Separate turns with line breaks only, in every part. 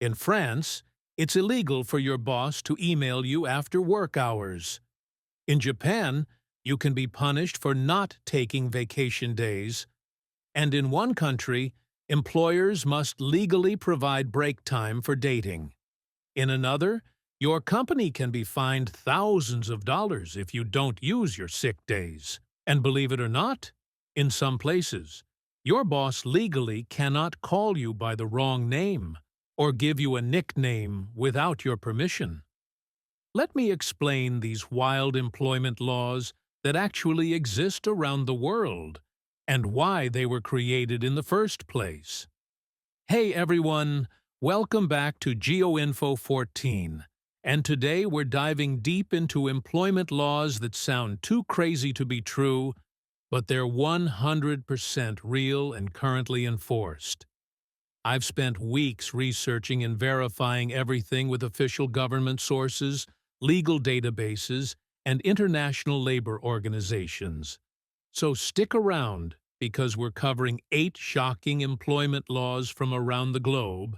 In France, it's illegal for your boss to email you after work hours. In Japan, you can be punished for not taking vacation days. And in one country, employers must legally provide break time for dating. In another, your company can be fined thousands of dollars if you don't use your sick days. And believe it or not, in some places, your boss legally cannot call you by the wrong name or give you a nickname without your permission. Let me explain these wild employment laws that actually exist around the world and why they were created in the first place. Hey everyone, welcome back to GeoInfo 14. And today we're diving deep into employment laws that sound too crazy to be true, but they're 100% real and currently enforced. I've spent weeks researching and verifying everything with official government sources, legal databases, and international labor organizations. So stick around, because we're covering 8 shocking employment laws from around the globe,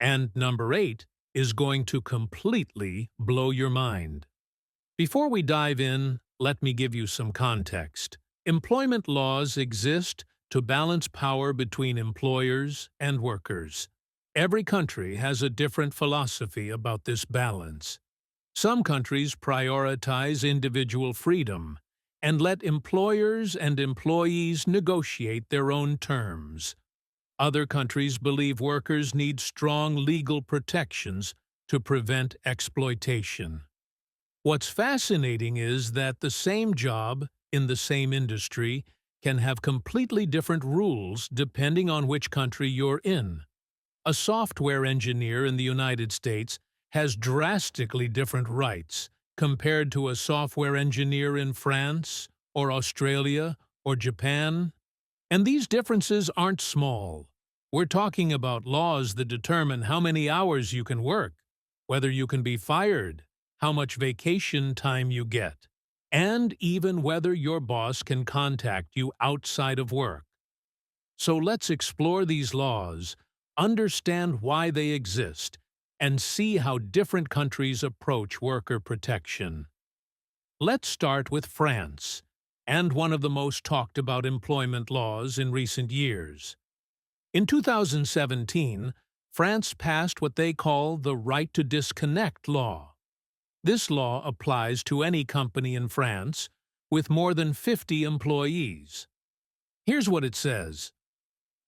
and number 8 is going to completely blow your mind. Before we dive in, let me give you some context. Employment laws exist to balance power between employers and workers. Every country has a different philosophy about this balance. Some countries prioritize individual freedom and let employers and employees negotiate their own terms. Other countries believe workers need strong legal protections to prevent exploitation. What's fascinating is that the same job in the same industry can have completely different rules depending on which country you're in. A software engineer in the United States has drastically different rights compared to a software engineer in France or Australia or Japan. And these differences aren't small. We're talking about laws that determine how many hours you can work, whether you can be fired, how much vacation time you get, and even whether your boss can contact you outside of work. So let's explore these laws, understand why they exist, and see how different countries approach worker protection. Let's start with France, and one of the most talked about employment laws in recent years. In 2017, France passed what they call the Right to Disconnect law. This law applies to any company in France with more than 50 employees. Here's what it says.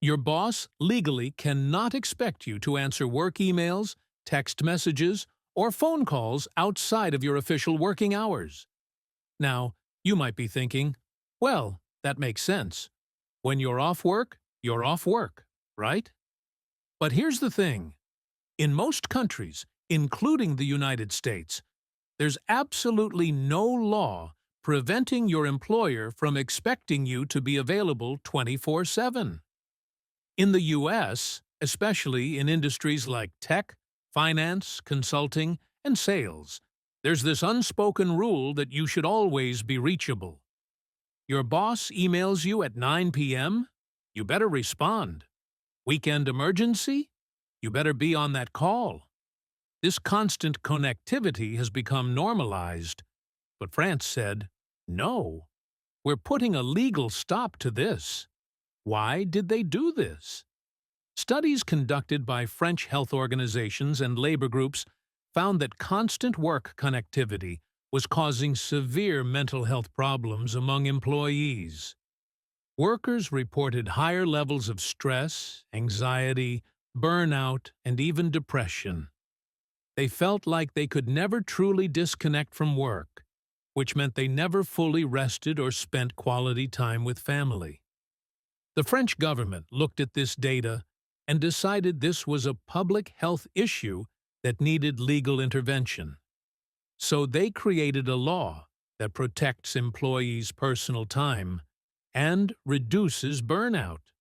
Your boss legally cannot expect you to answer work emails, text messages, or phone calls outside of your official working hours. Now, you might be thinking, well, that makes sense. When you're off work, right? But here's the thing. In most countries, including the United States, there's absolutely no law preventing your employer from expecting you to be available 24/7. In the U.S., especially in industries like tech, finance, consulting, and sales, there's this unspoken rule that you should always be reachable. Your boss emails you at 9 p.m., you better respond. Weekend emergency? You better be on that call. This constant connectivity has become normalized. But France said, no, we're putting a legal stop to this. Why did they do this? Studies conducted by French health organizations and labor groups found that constant work connectivity was causing severe mental health problems among employees. Workers reported higher levels of stress, anxiety, burnout, and even depression. They felt like they could never truly disconnect from work, which meant they never fully rested or spent quality time with family. The French government looked at this data and decided this was a public health issue that needed legal intervention. So they created a law that protects employees' personal time and reduces burnout.